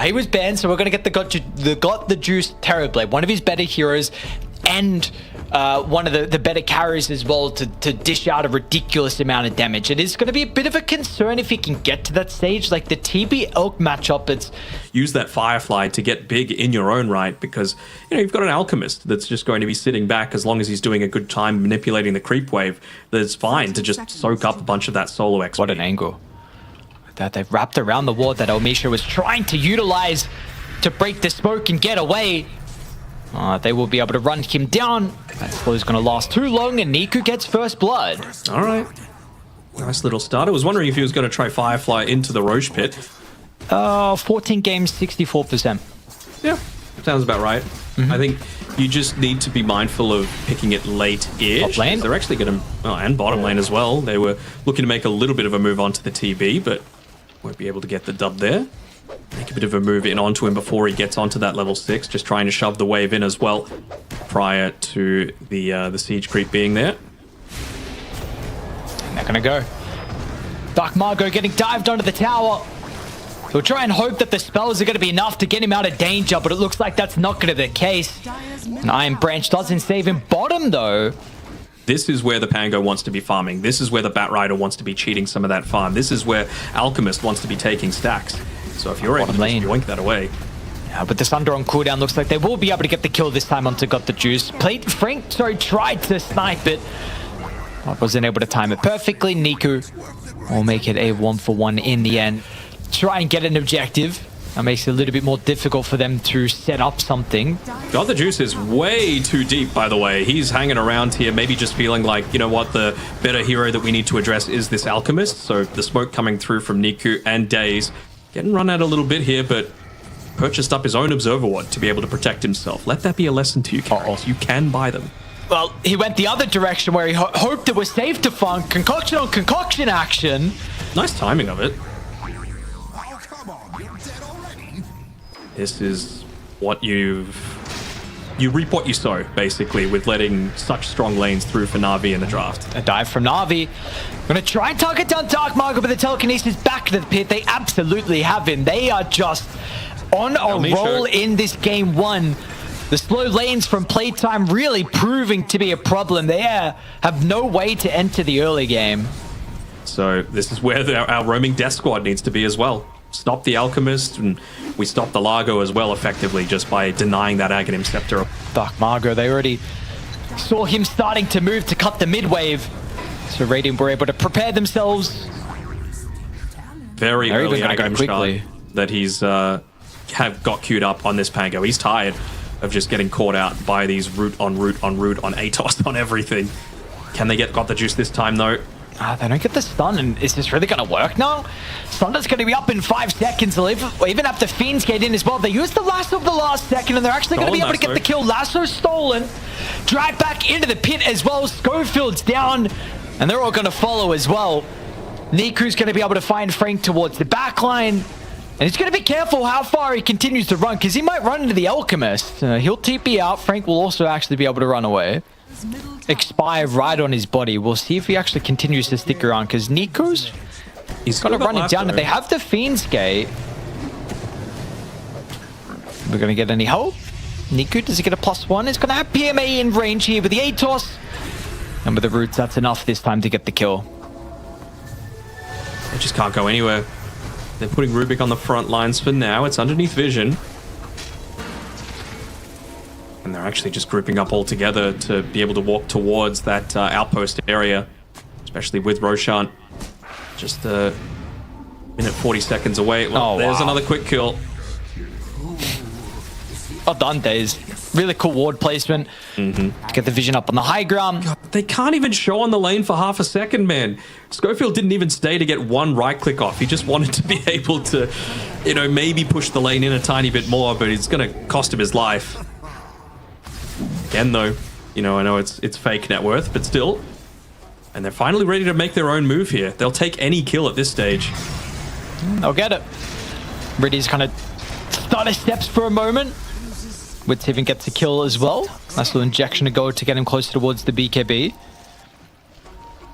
He was banned, so we're going to get the Juice Terrorblade, one of his better heroes, and one of the better carries as well to dish out a ridiculous amount of damage. It is going to be a bit of a concern if he can get to that stage. Like the TB Elk matchup, it's... Use that Firefly to get big in your own right, because, you know, you've got an Alchemist that's just going to be sitting back as long as he's doing a good time manipulating the creep wave. That's fine to just soak up a bunch of that solo XP. What an angle. That they've wrapped around the ward that Elmisha was trying to utilize to break the smoke and get away. They will be able to run him down. That slow is going to last too long, and Niku gets first blood. All right. Nice little start. I was wondering if he was going to try Firefly into the Roche pit. 14 games, 64%. Yeah, sounds about right. I think you just need to be mindful of picking it late-ish. Top lane? They're actually going to... Oh, and bottom lane as well. They were looking to make a little bit of a move onto the TB, but won't be able to get the dub there. Make a bit of a move in onto him before he gets onto that level 6, just trying to shove the wave in as well prior to the siege creep being there. And they're gonna go. Dark Margot getting dived onto the tower. We'll try and hope that the spells are going to be enough to get him out of danger, but it looks like that's not going to be the case. And Iron Branch doesn't save him. Bottom, though. This is where the Pango wants to be farming. This is where the Batrider wants to be cheating some of that farm. This is where Alchemist wants to be taking stacks. So if you're able to yoink that away. Yeah, but the Thunder on cooldown looks like they will be able to get the kill this time onto Got the Juice. Frank, tried to snipe it, but wasn't able to time it perfectly. Niku will make it a 1-for-1 in the end. Try and get an objective. That makes it a little bit more difficult for them to set up something. Got the Juice is way too deep, by the way. He's hanging around here, maybe just feeling like, you know what, the better hero that we need to address is this Alchemist. So the smoke coming through from Niku and Daze. Getting run out a little bit here, but purchased up his own Observer Ward to be able to protect himself. Let that be a lesson to you, Carlos. You can buy them. Well, he went the other direction where he hoped it was safe to farm. Concoction on concoction action. Nice timing of it. This is what you reap what you sow, basically, with letting such strong lanes through for NAVI in the draft. A dive from NAVI. Gonna try and target down Dark Margot, but the telekinesis back to the pit. They absolutely have him. They are just on a roll in this game one. The slow lanes from Playtime really proving to be a problem. They have no way to enter the early game. So this is where our roaming death squad needs to be as well. Stop the Alchemist, and we stop the Largo as well effectively just by denying that Aghanim Scepter. Dark Margot, they already saw him starting to move to cut the mid-wave. So Radiant were able to prepare themselves. Very early Aghanim quickly that he's got queued up on this Pango. He's tired of just getting caught out by these root on ATOS on everything. Can they Got the Juice this time though? They don't get the stun, and is this really going to work now? Thunder's going to be up in 5 seconds. They'll even have the Fiends get in as well. They used the lasso of the last second, and they're actually going to be able to get the kill. Lasso stolen. Drive back into the pit as well. Schofield's down, and they're all going to follow as well. Niku's going to be able to find Frank towards the back line, and he's going to be careful how far he continues to run, because he might run into the Alchemist. He'll TP out. Frank will also actually be able to run away. Expire right on his body. We'll see if he actually continues to stick around, because Niku's he's got to run it down, and they have the Fiend's Gate. We're going to get any help. Niku, does he get a +1? He's going to have PMA in range here with the ATOS. And with the roots, that's enough this time to get the kill. They just can't go anywhere. They're putting Rubik on the front lines for now. It's underneath vision. And they're actually just grouping up all together to be able to walk towards that outpost area, especially with Roshan. Just a minute 40 seconds away. Well, there's another quick kill. Well done, Daze. Really cool ward placement. Get the vision up on the high ground. God, they can't even show on the lane for half a second, man. Schofield didn't even stay to get one right click off. He just wanted to be able to, you know, maybe push the lane in a tiny bit more, but it's going to cost him his life. Again, though, you know, I know it's fake net worth, but still. And they're finally ready to make their own move here. They'll take any kill at this stage. They'll get it. Riddy's kind of started steps for a moment. Wittiven gets a kill as well. Nice little injection to go to get him closer towards the BKB.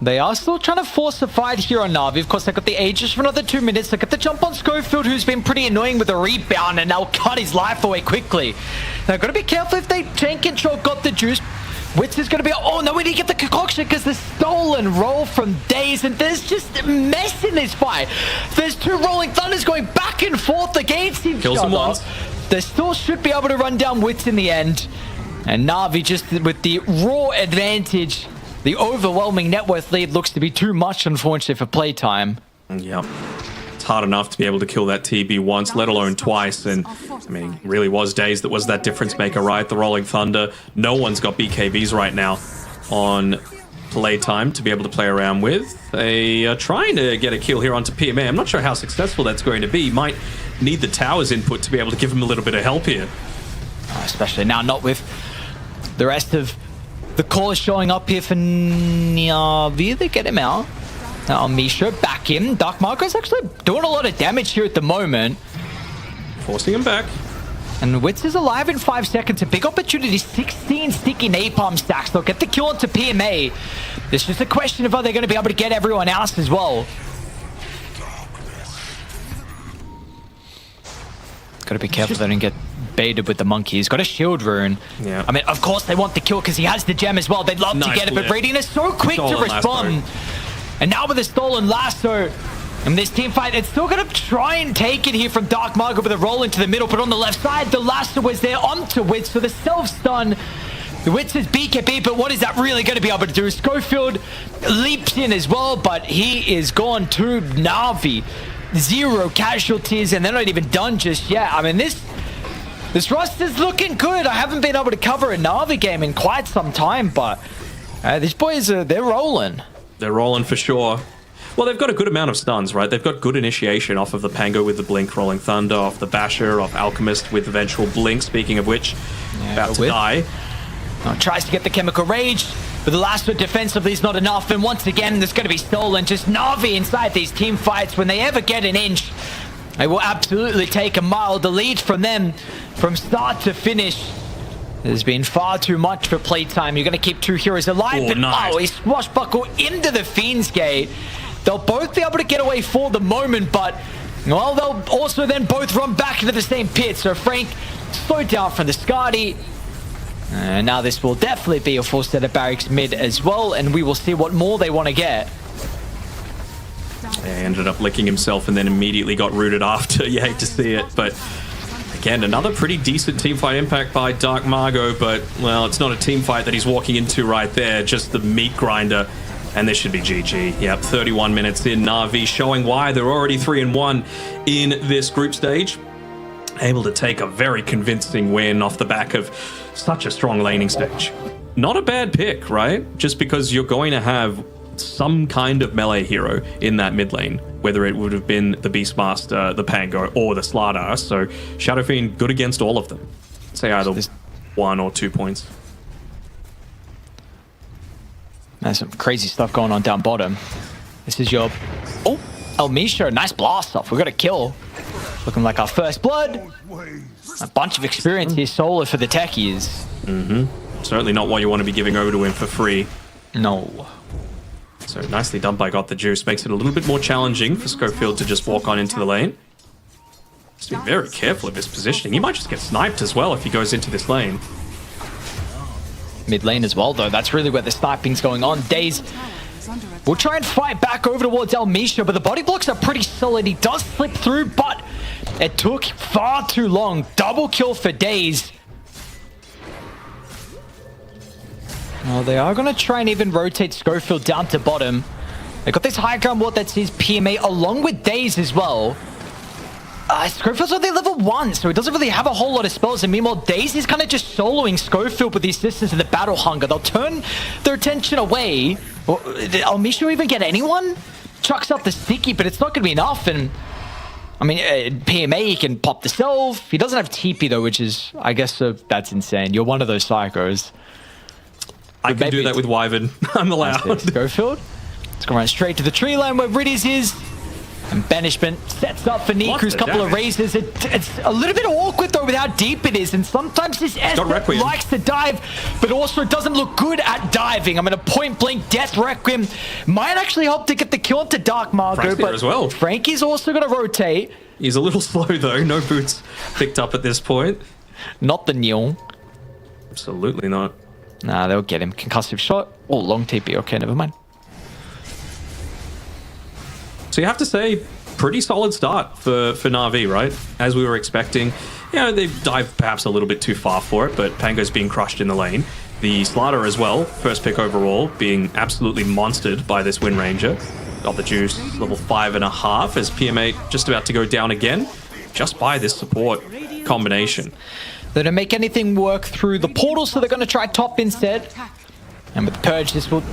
They are still trying to force a fight here on Navi. Of course, they got the Aegis for another 2 minutes. They got the jump on Schofield, who's been pretty annoying with the rebound, and they'll cut his life away quickly. Now, got to be careful if they chain control, got the juice. Wits is going to be... Oh, no, we didn't get the concoction because the stolen roll from Daze, and there's just a mess in this fight. There's two Rolling Thunders going back and forth against each Kills other. him once. They still should be able to run down Wits in the end. And Navi just with the raw advantage... The overwhelming net worth lead looks to be too much, unfortunately, for playtime. Yep. It's hard enough to be able to kill that TB once, let alone twice. And, I mean, really was Daze that was that difference maker, right? The Rolling Thunder. No one's got BKBs right now on playtime to be able to play around with. They are trying to get a kill here onto PMA. I'm not sure how successful that's going to be. Might need the tower's input to be able to give him a little bit of help here. Especially now, not with the rest of... The call is showing up here for NAVI. They get him out. Now Misha back in. Dark Marco's actually doing a lot of damage here at the moment. Forcing him back. And Wits is alive in 5 seconds. A big opportunity. 16 sticky napalm stacks. They'll get the kill onto PMA. It's just a question of are they going to be able to get everyone else as well. Got to be careful they don't get baited with the monkey. He's got a shield rune. Yeah. I mean, of course they want the kill because he has the gem as well. They'd love to get it, but Radiant is so quick to respond. And now with a stolen lasso, and this team fight, it's still going to try and take it here from Dark Margo with a roll into the middle, but on the left side, the lasso was there onto Wits for the self-stun. Wits is BKB, but what is that really going to be able to do? Schofield leaps in as well, but he is gone to Navi. 0 casualties, and they're not even done just yet. I mean, this roster's looking good. I haven't been able to cover a Navi game in quite some time, but these boys, they're rolling. They're rolling for sure. Well, they've got a good amount of stuns, right? They've got good initiation off of the Pango with the Blink, Rolling Thunder, off the Basher, off Alchemist with eventual Blink, speaking of which, about to die. Tries to get the Chemical Rage, but the last one defensively is not enough, and once again, there's going to be stolen. Just Navi inside these team fights, when they ever get an inch, they will absolutely take a mile. The lead from them from start to finish has been far too much for playtime. You're going to keep two heroes alive, but nice. He swashbuckle into the Fiend's Gate. They'll both be able to get away for the moment, but, well, they'll also then both run back into the same pit. So Frank slowed down from the Skadi. And now this will definitely be a full set of barracks mid as well, and we will see what more they want to get. He ended up licking himself and then immediately got rooted after. You hate to see it, but again, another pretty decent teamfight impact by Dark Margo, but, well, it's not a team fight that he's walking into right there, just the meat grinder, and this should be GG. Yep, 31 minutes in. Navi showing why they're already 3-1 in this group stage. Able to take a very convincing win off the back of such a strong laning stage. Not a bad pick, right? Just because you're going to have some kind of melee hero in that mid lane, whether it would have been the Beastmaster, the Pango, or the Slardar. So Shadow Fiend good against all of them. Say either 1 or 2 points. There's some crazy stuff going on down bottom. This is your... Oh, Elmisha, nice blast off. We got a kill. Looking like our first blood. A bunch of experience here solo for the techies. Certainly not what you want to be giving over to him for free. No. So nicely done by Got the Juice. Makes it a little bit more challenging for Schofield to just walk on into the lane. Just be very careful of his positioning. He might just get sniped as well if he goes into this lane. Mid lane as well, though. That's really where the sniping's going on. Daze will try and fight back over towards Elmisha, but the body blocks are pretty solid. He does slip through, but it took far too long. Double kill for Daze. Well, they are going to try and even rotate Schofield down to bottom. They've got this high ground ward that sees PMA along with Daze as well. Schofield's only level 1, so he doesn't really have a whole lot of spells. And meanwhile, Daze is kind of just soloing Schofield with the assistance of the Battle Hunger. They'll turn their attention away. Did Elmisha even get anyone? Chucks up the sticky, but it's not going to be enough. And I mean, PMA, he can pop the self. He doesn't have TP though, which is, I guess, that's insane. You're one of those psychos. I can do that with Wyvern. I'm allowed. Schofield. Let's go right straight to the tree line where Riddies is. And Banishment sets up for Niku's couple of raises. It's a little bit awkward though with how deep it is, and sometimes this SF likes to dive, but also doesn't look good at diving. I'm going to point blank Death Requiem. Might actually help to get the kill into Dark Margo, but as well. Frankie's also going to rotate. He's a little slow though. No boots picked up at this point. Not the Neil. Absolutely not. Nah, they'll get him. Concussive shot. Oh, long TP. Okay, never mind. So you have to say, pretty solid start for NAVI, right? As we were expecting. You know, they dived perhaps a little bit too far for it, but Pango's being crushed in the lane. The Slider as well, first pick overall, being absolutely monstered by this Wind Ranger. Got the juice, level 5.5, as PMA just about to go down again, just by this support combination. They don't make anything work through the portal, so they're going to try top instead. And with Purge, this will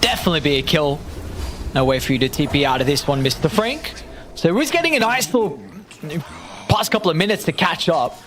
definitely be a kill. No way for you to TP out of this one, Mr. Frank. So he's getting a nice little past couple of minutes to catch up,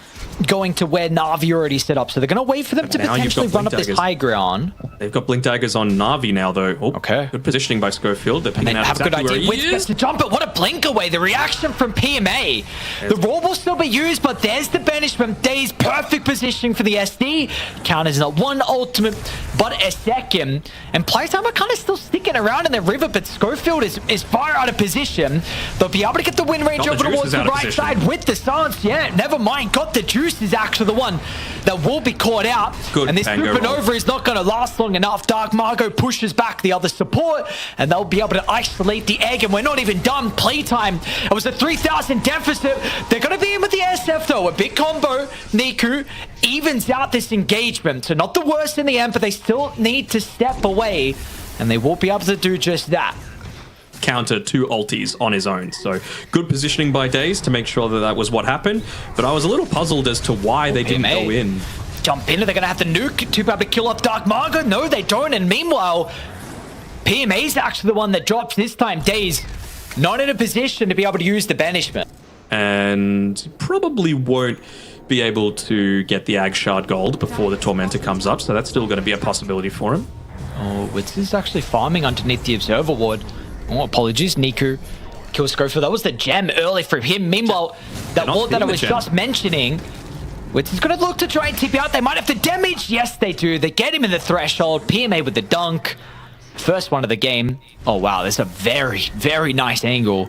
going to where Navi already set up. So they're going to wait for them to potentially run up this high ground. They've got Blink Daggers on Navi now, though. Oh, okay. Good positioning by Schofield. They're picking out have exactly a good idea. Witch gets to jump, but what a blink away. The reaction from PMA. The roll will still be used, but there's the Banishment. Days perfect positioning for the SD. Count is not one ultimate, but a second. And Playtime are kind of still sticking around in the river, but Schofield is far out of position. They'll be able to get the Wind Range over towards the right side with the silence. Yeah, never mind. Got the juice is actually the one that will be caught out. Good. And this supernova is not going to last long enough. Dark Margo pushes back the other support, and they'll be able to isolate the egg, and we're not even done. Playtime. It was a 3,000 deficit. They're going to be in with the SF, though. A big combo. Niku evens out this engagement. So not the worst in the end, but they still need to step away, and they will be able to do just that. Counter 2 ultis on his own. So good positioning by Days to make sure that that was what happened. But I was a little puzzled as to why they didn't go in. Jump in, are they going to have to nuke to be able to kill off Dark Margo? No, they don't. And meanwhile, PMA's actually the one that drops this time. Days not in a position to be able to use the Banishment. And probably won't be able to get the Ag Shard gold before the Tormentor comes up. So that's still going to be a possibility for him. Oh, Witz is actually farming underneath the Observer Ward. Oh, apologies. Niku kills Schofield. That was the gem early for him. Meanwhile, that ward that I was just mentioning, Witz is going to look to try and TP out. They might have to damage. Yes, they do. They get him in the threshold. PMA with the dunk. First one of the game. Oh, wow. There's a very, very nice angle.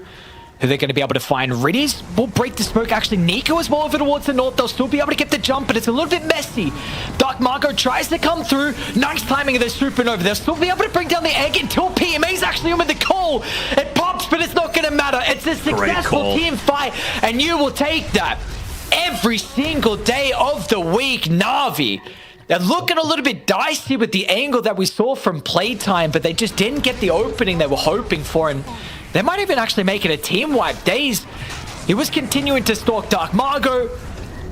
Who they're going to be able to find. Riddies will break the smoke. Actually, Nico is more over towards the north. They'll still be able to get the jump, but it's a little bit messy. Dark Margo tries to come through. Nice timing of the supernova. They'll still be able to bring down the egg until PMA's actually in with the call. It pops, but it's not going to matter. It's a successful team fight, and you will take that every single day of the week. Navi, they're looking a little bit dicey with the angle that we saw from Playtime, but they just didn't get the opening they were hoping for, and they might even actually make it a team wipe. Days, he was continuing to stalk Dark Margo.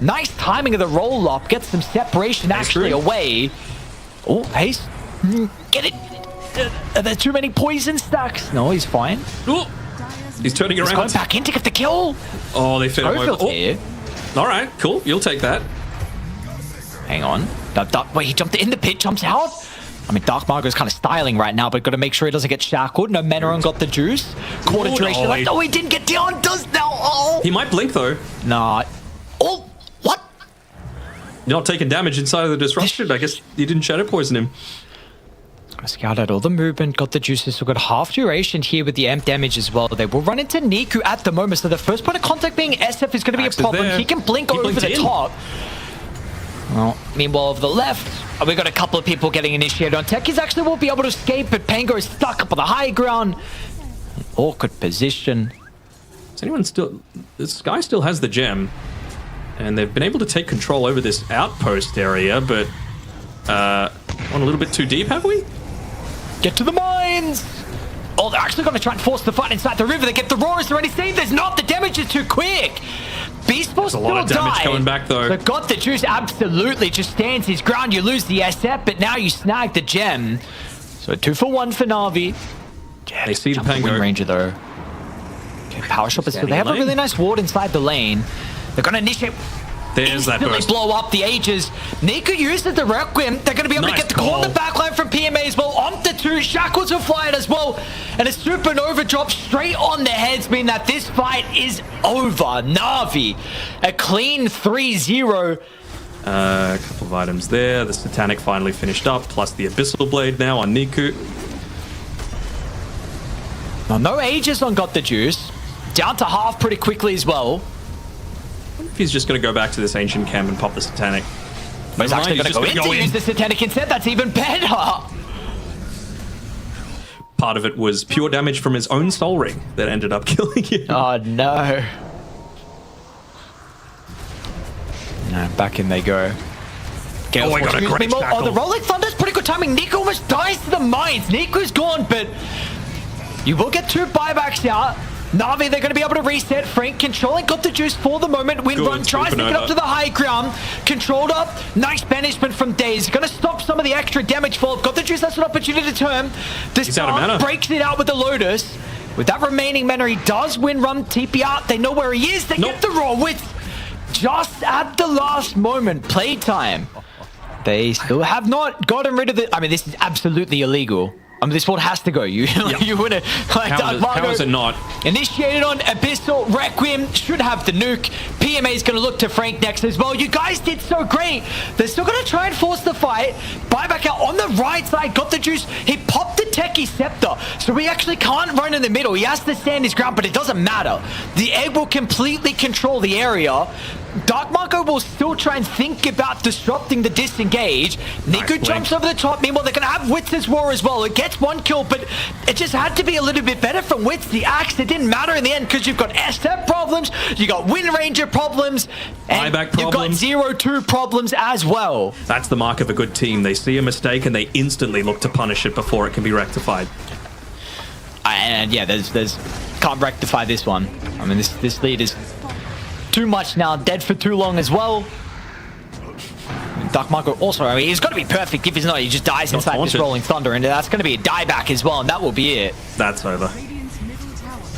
Nice timing of the roll-up. Gets some separation actually away. Oh, Haste. Get it. Are there too many poison stacks? No, he's fine. Ooh. He's turning around. He's going back in to get the kill. Oh, they fit him over. Here. All right, cool. You'll take that. Hang on. Wait, he jumped in the pit, jumps out. I mean, Dark Margo is kind of styling right now, but got to make sure he doesn't get shackled. No, Menaron got the juice. Quarter duration. Oh, he didn't get down. Does now. Oh. He might blink, though. Nah. Oh, what? You're not taking damage inside of the disruption. I guess you didn't shadow poison him. Scout out all the movement, got the juices, so got half duration here with the amp damage as well. They will run into Niku at the moment, so the first point of contact being SF is going to be a problem. He can blink over the top. Well, meanwhile, over the left, we got a couple of people getting initiated on Techies. Actually will be able to escape, but Pango is stuck up on the high ground. Awkward position. Is anyone still... The Sky still has the gem, and they've been able to take control over this outpost area, but... Gone a little bit too deep, have we? Get to the mines! Oh, they're actually going to try and force the fight inside the river. They get the roars already seen. There's not. The damage is too quick. Beast will still die. A lot of damage coming back, though. So got the juice. Absolutely. Just stands his ground. You lose the SF, but now you snag the gem. So 2 for 1 for Navi. Yeah, they see the Pango. Ranger, though. Okay, Power Shop is... So they have a really nice ward inside the lane. They're going to initiate... There's that instantly burst. blow up the Aegis. Niku uses the Requiem. They're going to be able to Nice get the call on the call. backline from PMA as well. Onto 2. Shackles will fly it as well. And a supernova drop straight on their heads, meaning that this fight is over. Na'Vi, a clean 3-0. A couple of items there. The Satanic finally finished up, plus the Abyssal Blade now on Niku. Now, no Aegis on Got the Juice. Down to half pretty quickly as well. If he's just going to go back to this Ancient Camp and pop the Satanic. But he's actually Never going mind, to go he's in just to use the Satanic instead. That's even better. Part of it was pure damage from his own Soul Ring that ended up killing him. Oh, no. No, back in they go. Oh, I got a great Oh, the shackle. Rolling Thunder's pretty good timing. Niku almost dies to the mines. Niku's gone, but you will get 2 buybacks out. Na'Vi, they're going to be able to reset. Frank controlling Got the Juice for the moment. Windrun tries to get up to the high ground. Controlled up. Nice banishment from Daze. Going to stop some of the extra damage fall. Got the Juice has an opportunity to turn. The He's out of mana. breaks it out with the Lotus. With that remaining mana, he does Windrun TP out. They know where he is. They get the roll with just at the last moment. Playtime. They still have not gotten rid of the... I mean, this is absolutely illegal. I mean, this one has to go. You wouldn't... Like, How is it not? Initiated on Abyssal. Requiem should have the nuke. PMA is going to look to Frank next as well. You guys did so great. They're still going to try and force the fight. Buyback out on the right side. Got the Juice. He popped the Techie Scepter. So he actually can't run in the middle. He has to stand his ground, but it doesn't matter. The egg will completely control the area. Dark Marco will still try and think about disrupting the disengage. Niku jumps over the top. Meanwhile, they're going to have Witz's Roar as well. It gets 1 kill, but it just had to be a little bit better from Witz. The axe, it didn't matter in the end because you've got SF problems, you got Wind Ranger problems, and Buyback you've got problems. 0-2 problems as well. That's the mark of a good team. They see a mistake and they instantly look to punish it before it can be rectified. And yeah, there's can't rectify this one. I mean, this lead is too much now, dead for too long as well. Dark Marco also, I mean, he's got to be perfect. If he's not, he just dies inside this Rolling Thunder, and that's going to be a dieback as well, and that will be it. That's over.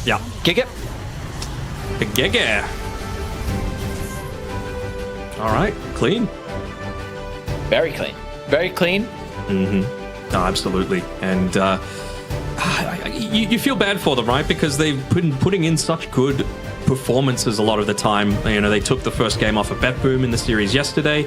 Yeah. Kick it. Giga. All right, clean. Very clean. Very clean. Mm-hmm. No, absolutely. And you feel bad for them, right? Because they've been putting in such good performances a lot of the time. You know, they took the first game off of Bet Boom in the series yesterday.